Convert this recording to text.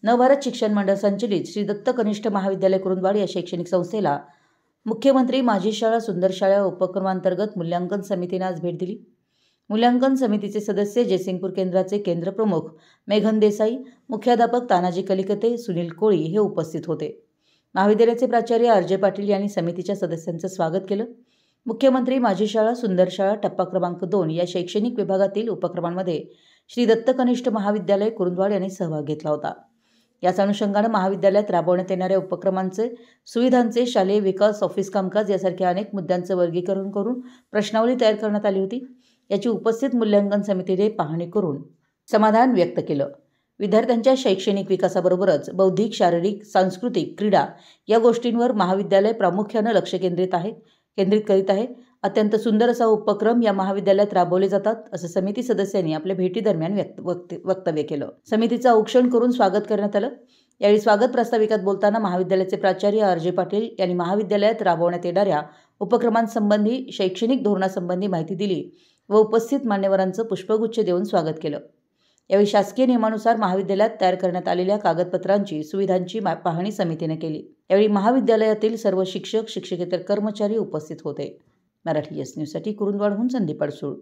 नवभारत शिक्षण मंडळ संचलित श्री दत्त कनिष्ठ महाविद्यालय कुरुंदवाड या शैक्षणिक संस्थेला मुख्यमंत्री माझी शाळा सुंदर शाळा उपक्रमांतर्गत मूल्यांकन समितीने आज भेट दिली। मूल्यांकन समितीचे सदस्य जयसिंगपूर केंद्राचे केंद्रप्रमुख मेघन देसाई, मुख्याध्यापक तानाजी कलिकते, सुनील कोळी हे उपस्थित होते। महाविद्यालयाचे प्राचार्य आर.जे. पाटील यांनी समितीच्या सदस्यांचे स्वागत केलं। मुख्यमंत्री माझी शाळा सुंदर शाळा टप्पा क्रमांक 2 या शैक्षणिक विभागातील उपक्रमांमध्ये श्री दत्त कनिष्ठ महाविद्यालय कुरुंदवाड यांनी सहभाग घेतला होता। याच अनुषंगाने महाविद्यालयात राबवण्यात येणाऱ्या उपक्रमांचे, सुविधांचे, शालेय विकास, ऑफिस कामकाज यासारख्या अनेक मुद्द्यांचे वर्गीकरण करून प्रश्नावली तयार करण्यात आली होती। याची उपस्थित मूल्यांकन समितीने पाहणी करून समाधान व्यक्त केलं। विद्यार्थ्यांच्या शैक्षणिक विकासाबरोबरच बौद्धिक, शारीरिक, सांस्कृतिक, क्रीडा या गोष्टींवर महाविद्यालय प्रामुख्याने लक्ष केंद्रित करीत आहे। अत्यंत सुंदर असा उपक्रम या महाविद्यालयात राबवले जातात, असं समिती सदस्यांनी आपल्या भेटीदरम्यान वक्तव्य केलं। समितीचं औक्षण करून स्वागत करण्यात आलं। यावेळी स्वागत प्रास्ताविकात बोलताना महाविद्यालयाचे प्राचार्य आर.जे. पाटील यांनी महाविद्यालयात राबवण्यात येणाऱ्या उपक्रमांसंबंधी, शैक्षणिक धोरणासंबंधी माहिती दिली व उपस्थित मान्यवरांचं पुष्पगुच्छ देऊन स्वागत केलं। यावेळी शासकीय नियमानुसार महाविद्यालयात तयार करण्यात आलेल्या कागदपत्रांची, सुविधांची पाहणी समितीने केली। यावेळी महाविद्यालयातील सर्व शिक्षक, शिक्षकेतर कर्मचारी उपस्थित होते। मराठी एस न्यूजसाठी कुरुंदवाडहून संदीप अडसूळ।